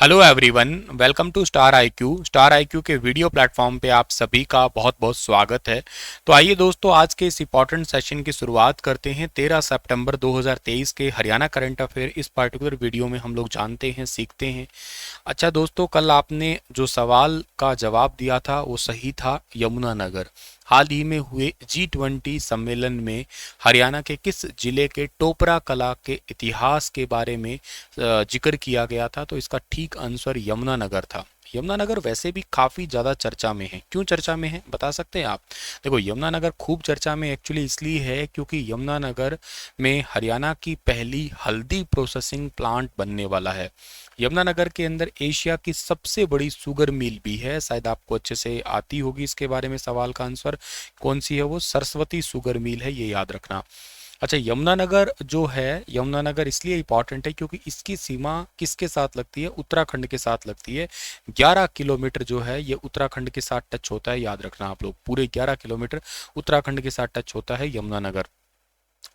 Hello everyone, welcome to Star IQ. Star IQ के video platform पे आप सभी का बहुत बहुत स्वागत है। तो आइए दोस्तों, आज के इस इंपॉर्टेंट सेशन की शुरुआत करते हैं 13 सितंबर 2023 के हरियाणा करंट अफेयर। इस पर्टिकुलर वीडियो में हम लोग जानते हैं, सीखते हैं। अच्छा दोस्तों, कल आपने जो सवाल का जवाब दिया था वो सही था, यमुनानगर। हाल ही में हुए G20 सम्मेलन में हरियाणा के किस जिले के टोपरा कला के इतिहास के बारे में जिक्र किया गया था? तो इसका ठीक आंसर यमुनानगर था। यमुनानगर वैसे भी काफ़ी ज़्यादा चर्चा में है। क्यों चर्चा में है बता सकते हैं आप? देखो, यमुनानगर खूब चर्चा में एक्चुअली इसलिए है क्योंकि यमुनानगर में हरियाणा की पहली हल्दी प्रोसेसिंग प्लांट बनने वाला है। यमुनानगर के अंदर एशिया की सबसे बड़ी शुगर मिल भी है। शायद आपको अच्छे से आती होगी इसके बारे में सवाल का आंसर। कौन सी है वो? सरस्वती शुगर मिल है, ये याद रखना। अच्छा, यमुनानगर जो है, यमुनानगर इसलिए इंपॉर्टेंट है क्योंकि इसकी सीमा किसके साथ लगती है? उत्तराखंड के साथ लगती है। 11 किलोमीटर जो है ये उत्तराखंड के साथ टच होता है, याद रखना आप लोग। पूरे 11 किलोमीटर उत्तराखंड के साथ टच होता है यमुनानगर।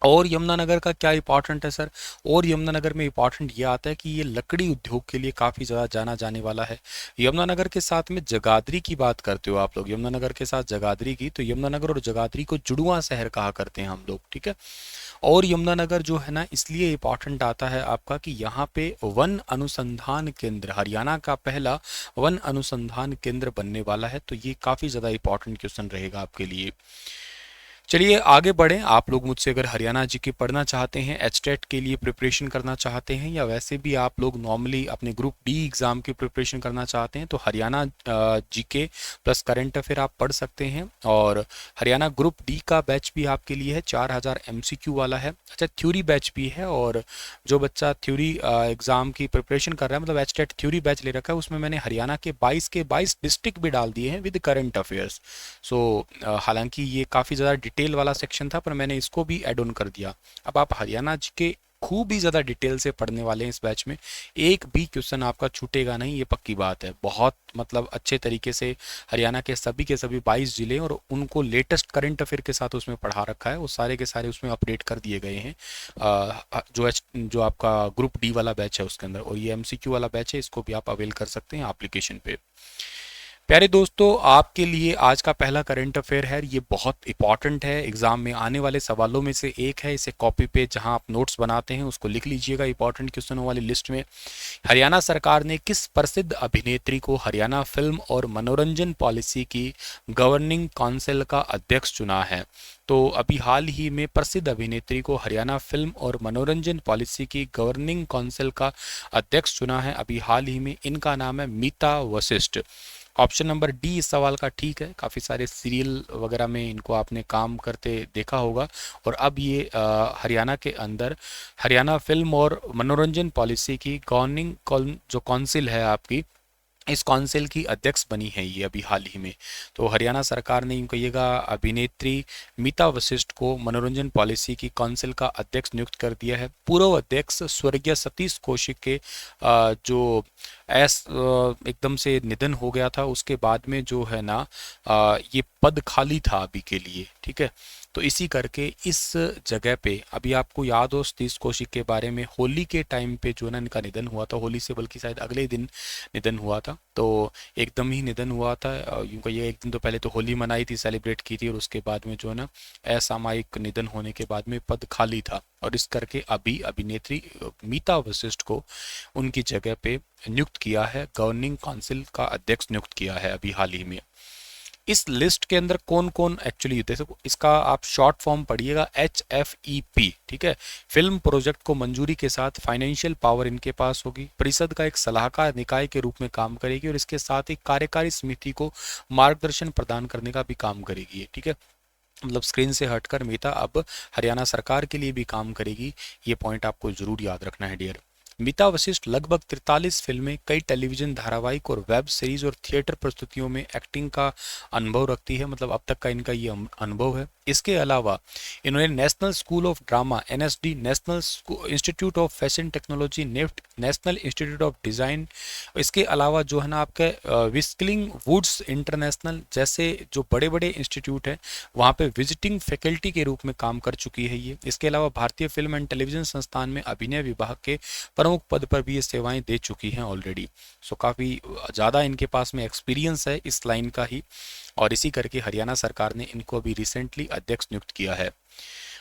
और यमुनानगर का क्या इंपॉर्टेंट है सर? और यमुनानगर में इंपॉर्टेंट ये आता है कि ये लकड़ी उद्योग के लिए काफ़ी ज़्यादा जाना जाने वाला है। यमुनानगर के साथ में जगाधरी की बात करते हो आप लोग, यमुनानगर के साथ जगाधरी की, तो यमुनानगर और जगाधरी को जुड़वा शहर कहा करते हैं हम लोग, ठीक है। और यमुनानगर जो है ना, इसलिए इंपॉर्टेंट आता है आपका कि यहाँ पे वन अनुसंधान केंद्र, हरियाणा का पहला वन अनुसंधान केंद्र बनने वाला है। तो ये काफ़ी ज़्यादा इंपॉर्टेंट क्वेश्चन रहेगा आपके लिए। चलिए आगे बढ़ें। आप लोग मुझसे अगर हरियाणा जीके पढ़ना चाहते हैं, एचटेट के लिए प्रिपरेशन करना चाहते हैं, या वैसे भी आप लोग नॉर्मली अपने ग्रुप डी एग्ज़ाम की प्रिपरेशन करना चाहते हैं, तो Haryana GK plus current affair आप पढ़ सकते हैं। और हरियाणा ग्रुप डी का बैच भी आपके लिए है, 4000 एमसीक्यू वाला है। अच्छा, थ्योरी बैच भी है। और जो बच्चा थ्योरी एग्ज़ाम की प्रिपरेशन कर रहा है, मतलब एचटेट थ्योरी बैच ले रखा है, उसमें मैंने हरियाणा के 22 के 22 डिस्ट्रिक्ट भी डाल दिए हैं विद करंट अफेयर्स। सो हालांकि ये काफ़ी ज़्यादा डिटेल वाला सेक्शन था, पर मैंने इसको भी ऐड ऑन कर दिया। अब आप हरियाणा जी के खूब ही ज़्यादा डिटेल से पढ़ने वाले हैं इस बैच में। एक भी क्वेश्चन आपका छूटेगा नहीं, ये पक्की बात है। बहुत मतलब अच्छे तरीके से हरियाणा के सभी 22 जिले और उनको लेटेस्ट करंट अफेयर के साथ उसमें पढ़ा रखा है। वो सारे के सारे उसमें अपडेट कर दिए गए हैं। जो आपका ग्रुप डी वाला बैच है उसके अंदर। और ये एमसीक्यू वाला बैच है, इसको भी आप अवेल कर सकते हैं एप्लीकेशन पे। प्यारे दोस्तों, आपके लिए आज का पहला करंट अफेयर है। ये बहुत इंपॉर्टेंट है, एग्जाम में आने वाले सवालों में से एक है। इसे कॉपी पे जहां आप नोट्स बनाते हैं उसको लिख लीजिएगा इंपॉर्टेंट क्वेश्चनों वाली लिस्ट में। हरियाणा सरकार ने किस प्रसिद्ध अभिनेत्री को हरियाणा फिल्म और मनोरंजन पॉलिसी की गवर्निंग काउंसिल का अध्यक्ष चुना है? तो अभी हाल ही में प्रसिद्ध अभिनेत्री को हरियाणा फिल्म और मनोरंजन पॉलिसी की गवर्निंग काउंसिल का अध्यक्ष चुना है अभी हाल ही में। इनका नाम है मीता वशिष्ठ। ऑप्शन नंबर डी इस सवाल का ठीक है। काफ़ी सारे सीरियल वगैरह में इनको आपने काम करते देखा होगा। और अब ये हरियाणा के अंदर हरियाणा फिल्म और मनोरंजन पॉलिसी की गवर्निंग जो काउंसिल है आपकी, इस काउंसिल की अध्यक्ष बनी है ये अभी हाल ही में। तो हरियाणा सरकार ने यूँ कहिएगा अभिनेत्री मीता वशिष्ठ को मनोरंजन पॉलिसी की काउंसिल का अध्यक्ष नियुक्त कर दिया है। पूर्व अध्यक्ष स्वर्गीय सतीश कौशिक के जो एकदम से निधन हो गया था, उसके बाद में जो है ना ये पद खाली था अभी के लिए, ठीक है। तो इसी करके इस जगह पे अभी आपको याद हो सतीश कौशिक के बारे में, होली के टाइम पे जो ना इनका निधन हुआ था, होली से बल्कि शायद अगले दिन निधन हुआ था। तो एकदम ही निधन हुआ था। यूँ कहिए एक दिन तो पहले तो होली मनाई थी, सेलिब्रेट की थी, और उसके बाद में जो है ना असामयिक निधन होने के बाद में पद खाली था। और इस करके अभी अभिनेत्री मीता वशिष्ठ को उनकी जगह पे नियुक्त किया है, गवर्निंग काउंसिल का अध्यक्ष नियुक्त किया है अभी हाल ही में। इस लिस्ट के अंदर कौन कौन एक्चुअली देखो, इसका आप शॉर्ट फॉर्म पढ़िएगा HFEP, ठीक है। फिल्म प्रोजेक्ट को मंजूरी के साथ फाइनेंशियल पावर इनके पास होगी, परिषद का एक सलाहकार निकाय के रूप में काम करेगी, और इसके साथ ही कार्यकारी समिति को मार्गदर्शन प्रदान करने का भी काम करेगी, ठीक है। मतलब स्क्रीन से हटकर मीता अब हरियाणा सरकार के लिए भी काम करेगी। ये पॉइंट आपको जरूर याद रखना है डियर। मीता वशिष्ठ लगभग 43 फिल्में, कई टेलीविजन धारावाहिक और वेब सीरीज और थिएटर प्रस्तुतियों में एक्टिंग का अनुभव रखती है। मतलब अब तक का इनका ये अनुभव है। इसके अलावा इन्होंने national school of drama NSD, national institute of fashion technology NEFT, national institute of design, इसके अलावा जो है ना आपके विस्कलिंग वुड्स इंटरनेशनल जैसे जो बड़े बड़े इंस्टीट्यूट हैं वहाँ पे विजिटिंग फैकल्टी के रूप में काम कर चुकी है ये। इसके अलावा भारतीय फिल्म एंड टेलीविजन संस्थान में अभिनय विभाग के प्रमुख पद पर भी ये सेवाएं दे चुकी हैं ऑलरेडी। सो काफ़ी ज़्यादा इनके पास में एक्सपीरियंस है इस लाइन का ही, और इसी करके हरियाणा सरकार ने इनको अभी रिसेंटली अध्यक्ष नियुक्त किया है।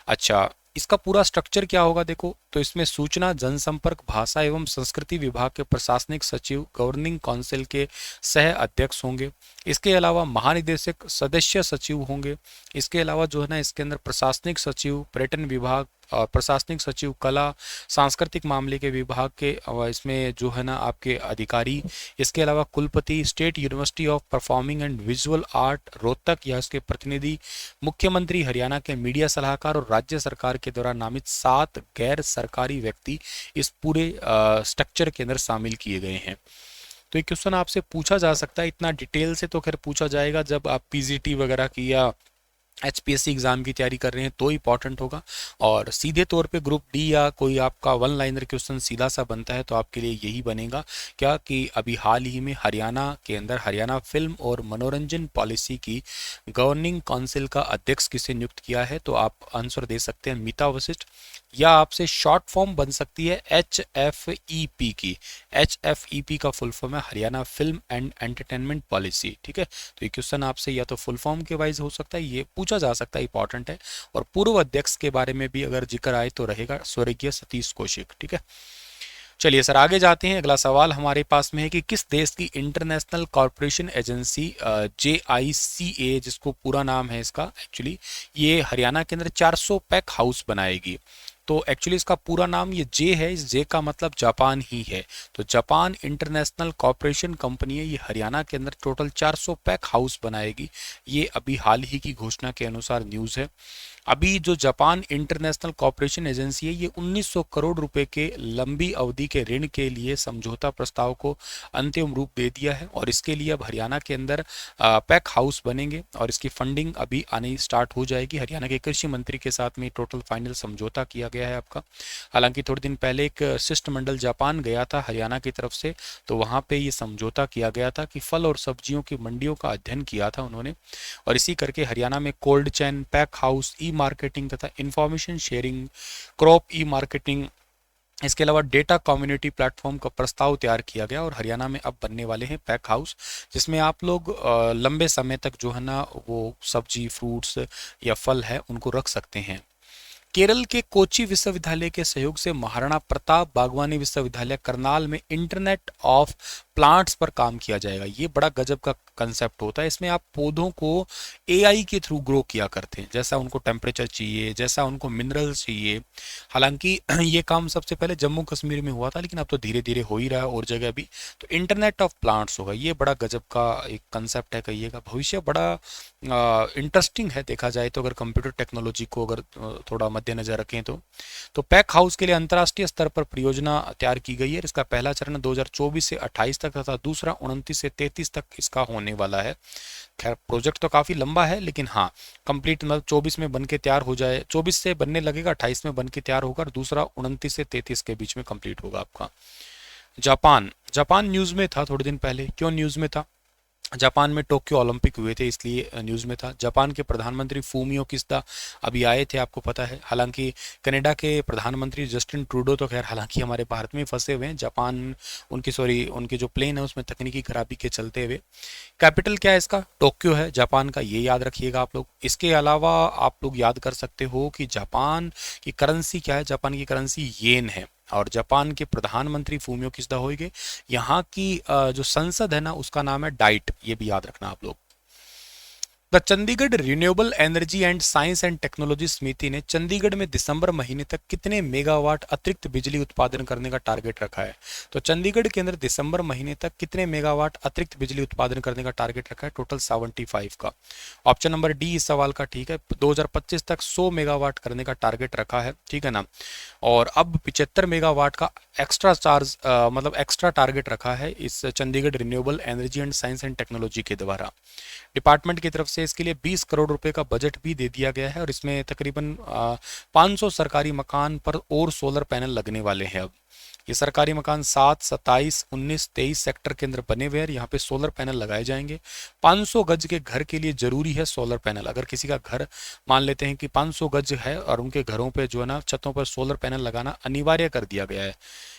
अच्छा, इसका पूरा स्ट्रक्चर क्या होगा देखो, तो इसमें सूचना जनसंपर्क भाषा एवं संस्कृति विभाग के प्रशासनिक सचिव गवर्निंग काउंसिल के सह अध्यक्ष होंगे। इसके अलावा महानिदेशक सदस्य सचिव होंगे। इसके अलावा जो है ना इसके अंदर प्रशासनिक सचिव पर्यटन विभाग, प्रशासनिक सचिव कला सांस्कृतिक मामले के विभाग के इसमें जो है ना आपके अधिकारी। इसके अलावा कुलपति state university of performing and visual art Rohtak या इसके प्रतिनिधि, मुख्यमंत्री हरियाणा के मीडिया सलाहकार और राज्य सरकार के द्वारा नामित 7 गैर सरकारी व्यक्ति इस पूरे स्ट्रक्चर के अंदर शामिल किए गए हैं। तो ये क्वेश्चन आपसे पूछा जा सकता है, इतना डिटेल से तो खैर पूछा जाएगा जब आप पीजीटी वगैरह की या एचपीएससी एग्जाम की तैयारी कर रहे हैं तो इंपॉर्टेंट होगा, और सीधे तौर पे ग्रुप डी या कोई आपका वन लाइनर क्वेश्चन सीधा सा बनता है तो आपके लिए यही बनेगा क्या कि अभी हाल ही में हरियाणा के अंदर हरियाणा फिल्म और मनोरंजन पॉलिसी की गवर्निंग काउंसिल का अध्यक्ष किसे नियुक्त किया है, तो आप आंसर दे सकते हैं मीता वशिष्ठ, या आपसे शॉर्ट फॉर्म बन सकती है HFEP की। HFEP का फुल फॉर्म है Haryana film and entertainment policy. ठीक है, तो ये क्वेश्चन आपसे या तो फुल फॉर्म के वाइज हो सकता है, ये पूछा जा सकता है, इंपॉर्टेंट है। और पूर्व अध्यक्ष के बारे में भी अगर जिक्र आए तो रहेगा स्वर्गीय सतीश कौशिक। ठीक है, चलिए सर आगे जाते हैं। अगला सवाल हमारे पास में है कि किस देश की इंटरनेशनल कॉर्पोरेशन एजेंसी JICA, जिसको पूरा नाम है इसका एक्चुअली, ये हरियाणा के अंदर 400 पैक हाउस बनाएगी। तो एक्चुअली इसका पूरा नाम ये जे है, इस जे का मतलब जापान ही है। तो जापान इंटरनेशनल कॉर्पोरेशन कंपनी है, ये हरियाणा के अंदर टोटल 400 पैक हाउस बनाएगी। ये अभी हाल ही की घोषणा के अनुसार न्यूज़ है। अभी जो जापान इंटरनेशनल कॉर्पोरेशन एजेंसी है ये 1900 करोड़ रुपए के लंबी अवधि के ऋण के लिए समझौता प्रस्ताव को अंतिम रूप दे दिया है, और इसके लिए अब हरियाणा के अंदर पैक हाउस बनेंगे और इसकी फंडिंग अभी आनी स्टार्ट हो जाएगी। हरियाणा के कृषि मंत्री के साथ में टोटल फाइनल समझौता किया गया है आपका। हालांकि थोड़े दिन पहले एक शिष्टमंडल जापान गया था हरियाणा की तरफ से, तो वहाँ पे ये समझौता किया गया था कि फल और सब्जियों की मंडियों का अध्ययन किया था उन्होंने, और इसी करके हरियाणा में कोल्ड चेन, पैक हाउस, ई मार्केटिंग तथा इंफॉर्मेशन शेयरिंग, क्रॉप ई मार्केटिंग, इसके अलावा डेटा कम्युनिटी प्लेटफॉर्म का प्रस्ताव तैयार किया गया, और हरियाणा में अब बनने वाले हैं पैक हाउस, जिसमें आप लोग लंबे समय तक जो है ना वो सब्जी, फ्रूट्स या फल है उनको रख सकते हैं। केरल के कोची विश्वविद्यालय के सहयोग से महाराणा प्रताप बागवानी विश्वविद्यालय करनाल में इंटरनेट ऑफ प्लांट्स पर काम किया जाएगा। ये बड़ा गजब का कंसेप्ट होता है। इसमें आप पौधों को AI के थ्रू ग्रो किया करते हैं, जैसा उनको टेम्परेचर चाहिए, जैसा उनको मिनरल्स चाहिए। हालांकि ये काम सबसे पहले जम्मू कश्मीर में हुआ था, लेकिन अब तो धीरे धीरे हो ही रहा है और जगह भी। तो इंटरनेट ऑफ प्लांट्स होगा, ये बड़ा गजब का एक कंसेप्ट है, कहिएगा भविष्य बड़ा इंटरेस्टिंग है देखा जाए तो, अगर कंप्यूटर टेक्नोलॉजी को अगर थोड़ा मद्देनजर रखें तो पैक हाउस के लिए अंतर्राष्ट्रीय स्तर पर परियोजना तैयार की गई है। इसका पहला चरण 2024 से 28 तक तथा दूसरा 29 से 33 तक इसका होने वाला है। खैर प्रोजेक्ट तो काफ़ी लंबा है, लेकिन हाँ कंप्लीट मतलब 24 में बन के तैयार हो जाए, 24 से बनने लगेगा, 28 में बन के तैयार होगा, और दूसरा 29 से 33 के बीच में कंप्लीट होगा आपका। जापान न्यूज़ में था थोड़े दिन पहले। क्यों न्यूज़ में था? जापान में टोक्यो ओलंपिक हुए थे इसलिए न्यूज़ में था। जापान के प्रधानमंत्री फूमियो किशिदा अभी आए थे, आपको पता है। हालांकि कनाडा के प्रधानमंत्री जस्टिन ट्रूडो तो खैर हालांकि हमारे भारत में फंसे हुए हैं। जापान उनकी जो प्लेन है उसमें तकनीकी खराबी के चलते हुए। कैपिटल क्या है इसका? टोक्यो है जापान का, ये याद रखिएगा आप लोग। इसके अलावा आप लोग याद कर सकते हो कि जापान की करेंसी क्या है? जापान की करेंसी येन है, और जापान के प्रधानमंत्री फूमियो किशिदा होंगे। यहाँ की जो संसद है ना उसका नाम है डाइट, ये भी याद रखना आप लोग। The Chandigarh renewable energy and science and technology समिति ने चंडीगढ़ में दिसंबर महीने तक कितने मेगावाट अतिरिक्त बिजली उत्पादन करने का टारगेट रखा है? तो चंडीगढ़ के अंदर दिसंबर महीने तक कितने मेगावाट अतिरिक्त बिजली उत्पादन करने का टारगेट रखा है? टोटल 75 का। ऑप्शन नंबर डी इस सवाल का ठीक है। 2025 तक 100 मेगावाट करने का टारगेट रखा है, ठीक है ना। और अब 75 मेगावाट का एक्स्ट्रा चार्ज मतलब एक्स्ट्रा टारगेट रखा है इस Chandigarh renewable energy and science and technology के द्वारा। डिपार्टमेंट की तरफ से इसके लिए 20 करोड़ रुपए का बजट भी दे दिया गया है और इसमें तकरीबन 500 सरकारी मकान पर और सोलर पैनल लगने वाले हैं। अब ये सरकारी मकान 7, 27, 19, 23 सेक्टर के अंदर बने हुए हैं। यहाँ पे सोलर पैनल लगाए जाएंगे। 500 गज के घर के लिए जरूरी है सोलर पैनल। अगर किसी का घर मान लेते हैं कि 500 गज है और उनके घरों पे जो है ना छतों पर सोलर पैनल लगाना अनिवार्य कर दिया गया है।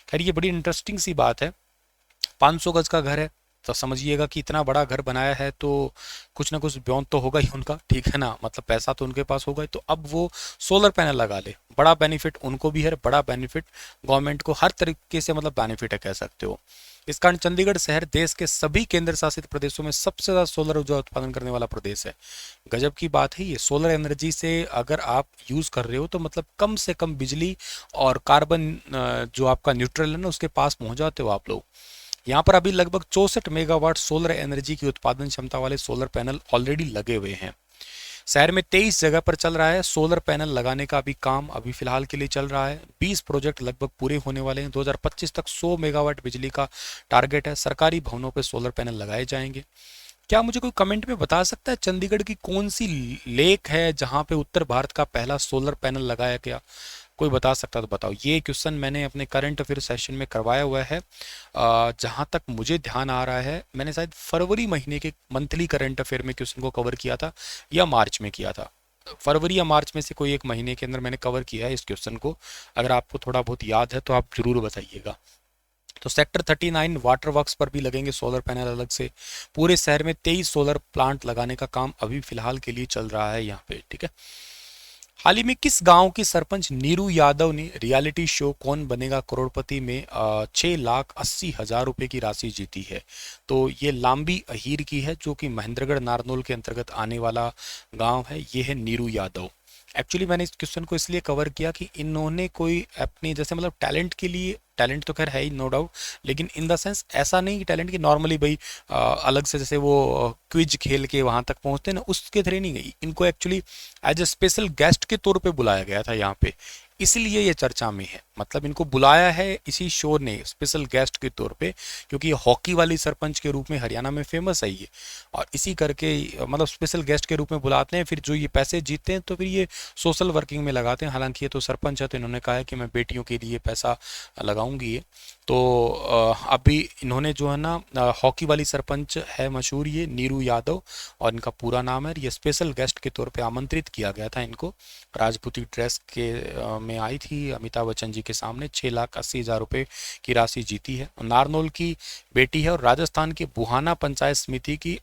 खैर ये बड़ी इंटरेस्टिंग सी बात है। 500 गज का घर है तो समझिएगा कि इतना बड़ा घर बनाया है तो कुछ ना कुछ ब्योन तो होगा ही उनका, ठीक है ना, मतलब पैसा तो उनके पास होगा ही। तो अब वो सोलर पैनल लगा ले, बड़ा बेनिफिट उनको भी है, बड़ा बेनिफिट गवर्नमेंट को, हर तरीके से मतलब बेनिफिट है कह सकते हो। इस कारण चंडीगढ़ शहर देश के सभी केंद्र शासित प्रदेशों में सबसे ज्यादा सोलर ऊर्जा उत्पादन करने वाला प्रदेश है। गजब की बात है ये। सोलर एनर्जी से अगर आप यूज कर रहे हो तो मतलब कम से कम बिजली और कार्बन जो आपका न्यूट्रल है ना उसके पास पहुंच जाते हो आप लोग। यहाँ पर अभी लगभग 64 मेगावाट सोलर एनर्जी की उत्पादन क्षमता वाले सोलर पैनल ऑलरेडी लगे हुए हैं। शहर में 23 जगह पर चल रहा है सोलर पैनल लगाने का अभी काम, अभी फिलहाल के लिए चल रहा है। 20 प्रोजेक्ट लगभग पूरे होने वाले हैं। 2025 तक 100 मेगावाट बिजली का टारगेट है। सरकारी भवनों पर सोलर पैनल लगाए जाएंगे। क्या मुझे कोई कमेंट में बता सकता है चंडीगढ़ की कौन सी लेक है जहां पे उत्तर भारत का पहला सोलर पैनल लगाया गया? कोई बता सकता तो बताओ। ये क्वेश्चन मैंने अपने करंट अफेयर सेशन में करवाया हुआ है। जहां तक मुझे ध्यान आ रहा है मैंने शायद फरवरी महीने के मंथली करंट अफेयर में क्वेश्चन को कवर किया था या मार्च में किया था। फरवरी या मार्च में से कोई एक महीने के अंदर मैंने कवर किया है इस क्वेश्चन को। अगर आपको थोड़ा बहुत याद है तो आप जरूर बताइएगा। तो सेक्टर 39 वाटर वर्क्स पर भी लगेंगे सोलर पैनल अलग से। पूरे शहर में 23 सोलर प्लांट लगाने का काम अभी फिलहाल के लिए चल रहा है यहाँ पे, ठीक है। हाल ही में किस गांव की सरपंच नीरू यादव ने रियलिटी शो कौन बनेगा करोड़पति में 6,80,000 रुपए की राशि जीती है? तो ये लांबी अहीर की है जो कि महेंद्रगढ़ नारनौल के अंतर्गत आने वाला गांव है। ये है नीरू यादव। एक्चुअली मैंने इस क्वेश्चन को इसलिए कवर किया कि इन्होंने कोई अपनी जैसे मतलब टैलेंट के लिए, टैलेंट तो खैर है ही नो डाउट, लेकिन इन द सेंस ऐसा नहीं कि टैलेंट की नॉर्मली भाई अलग से जैसे वो क्विज खेल के वहां तक पहुंचते ना उसके थ्रू नहीं गई। इनको actually as a special guest के तौर पे बुलाया गया था यहाँ पे, इसलिए ये चर्चा में है। मतलब इनको बुलाया है इसी शो ने स्पेशल गेस्ट के तौर पे, क्योंकि ये हॉकी वाली सरपंच के रूप में हरियाणा में फेमस है ये, और इसी करके मतलब स्पेशल गेस्ट के रूप में बुलाते हैं। फिर जो ये पैसे जीतते हैं तो फिर ये सोशल वर्किंग में लगाते हैं। हालांकि ये तो सरपंच है तो इन्होंने कहा है कि मैं बेटियों के लिए पैसा लगाऊंगी ये। तो अभी इन्होंने जो है ना हॉकी वाली सरपंच है मशहूर ये नीरू यादव और इनका पूरा नाम है। ये स्पेशल गेस्ट के तौर पे आमंत्रित किया गया था इनको। राजपूती ड्रेस के में आई थी अमिताभ बच्चन जी के सामने। 6,80,000 रुपए की राशि जीती है। नारनौल की बेटी है और राजस्थान के बुहाना पंचायत समिति की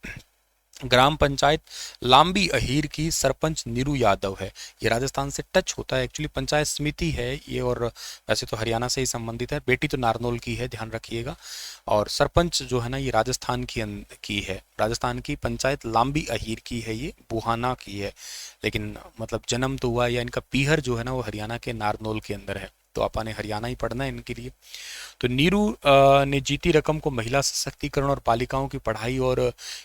ग्राम पंचायत लांबी अहीर की सरपंच नीरू यादव है। ये राजस्थान से टच होता है एक्चुअली, पंचायत समिति है ये और वैसे तो हरियाणा से ही संबंधित है। बेटी तो नारनौल की है, ध्यान रखिएगा। और सरपंच जो है ना ये राजस्थान की है। राजस्थान की पंचायत लांबी अहीर की है, ये बुहाना की है, लेकिन मतलब जन्म तो हुआ या इनका पीहर जो है ना वो हरियाणा के नारनौल के अंदर है। तो आपने हरियाणा ही पढ़ना है इनके लिए। तो नीरू ने जीती रकम को महिला सशक्तिकरण और बालिकाओं की पढ़ाई और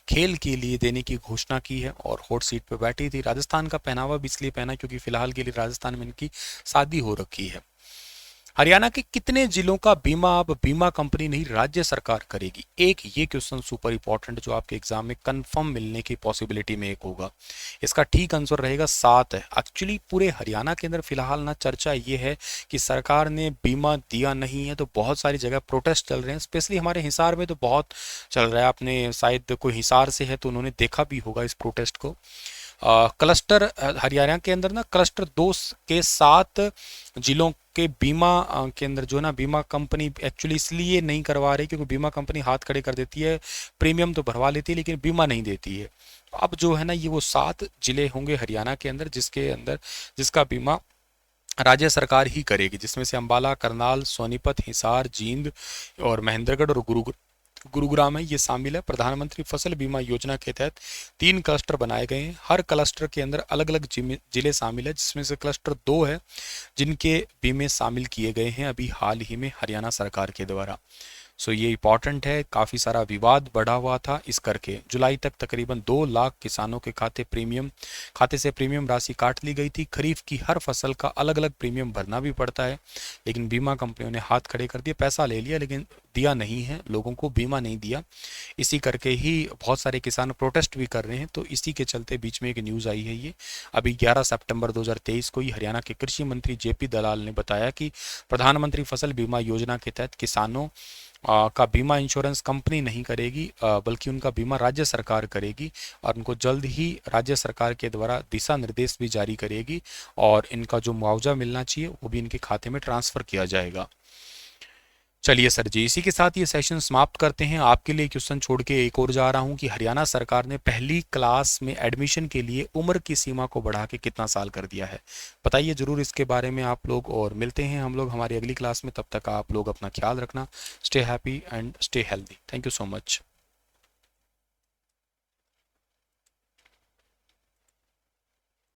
खेल के लिए देने की घोषणा की है और हॉट सीट पर बैठी थी। राजस्थान का पहनावा भी इसलिए पहना क्योंकि फिलहाल के लिए राजस्थान में इनकी शादी हो रखी है। हरियाणा के कितने जिलों का बीमा अब बीमा कंपनी नहीं राज्य सरकार करेगी? एक ये क्वेश्चन सुपर इंपॉर्टेंट जो आपके एग्जाम में कंफर्म मिलने की पॉसिबिलिटी में एक होगा। इसका ठीक आंसर रहेगा 7 है। एक्चुअली पूरे हरियाणा के अंदर फिलहाल ना चर्चा ये है कि सरकार ने बीमा दिया नहीं है, तो बहुत सारी जगह प्रोटेस्ट चल रहे हैं। स्पेशली हमारे हिसार में तो बहुत चल रहा है। आपने शायद कोई हिसार से है तो उन्होंने देखा भी होगा इस प्रोटेस्ट को। क्लस्टर हरियाणा के अंदर ना क्लस्टर 2 के 7 जिलों के बीमा के अंदर जो ना बीमा कंपनी एक्चुअली इसलिए नहीं करवा रही क्योंकि बीमा कंपनी हाथ खड़े कर देती है। प्रीमियम तो भरवा लेती है लेकिन बीमा नहीं देती है। तो अब जो है ना ये वो 7 जिले होंगे हरियाणा के अंदर जिसका बीमा राज्य सरकार ही करेगी, जिसमें से अंबाला, करनाल, सोनीपत, हिसार, जींद और महेंद्रगढ़ और गुरुग्राम है, ये शामिल है। प्रधानमंत्री फसल बीमा योजना के तहत 3 क्लस्टर बनाए गए हैं। हर क्लस्टर के अंदर अलग अलग जिले शामिल है, जिसमें से क्लस्टर 2 है जिनके बीमे शामिल किए गए हैं अभी हाल ही में हरियाणा सरकार के द्वारा। सो ये इंपॉर्टेंट है, काफ़ी सारा विवाद बढ़ा हुआ था इस करके। जुलाई तक तकरीबन 2 लाख किसानों के खाते से प्रीमियम राशि काट ली गई थी। खरीफ की हर फसल का अलग अलग प्रीमियम भरना भी पड़ता है, लेकिन बीमा कंपनियों ने हाथ खड़े कर दिए, पैसा ले लिया लेकिन दिया नहीं है, लोगों को बीमा नहीं दिया। इसी करके ही बहुत सारे किसान प्रोटेस्ट भी कर रहे हैं। तो इसी के चलते बीच में एक न्यूज़ आई है ये, अभी 11 सितंबर 2023 को ही हरियाणा के कृषि मंत्री जेपी दलाल ने बताया कि प्रधानमंत्री फसल बीमा योजना के तहत किसानों का बीमा इंश्योरेंस कंपनी नहीं करेगी, बल्कि उनका बीमा राज्य सरकार करेगी, और उनको जल्द ही राज्य सरकार के द्वारा दिशा निर्देश भी जारी करेगी, और इनका जो मुआवजा मिलना चाहिए वो भी इनके खाते में ट्रांसफ़र किया जाएगा। चलिए सर जी, इसी के साथ ये सेशन समाप्त करते हैं। आपके लिए क्वेश्चन छोड़ के एक और जा रहा हूँ कि हरियाणा सरकार ने पहली क्लास में एडमिशन के लिए उम्र की सीमा को बढ़ा के कितना साल कर दिया है? बताइए ज़रूर इसके बारे में आप लोग, और मिलते हैं हम लोग हमारी अगली क्लास में। तब तक आप लोग अपना ख्याल रखना। Stay happy and stay healthy. Thank you so much.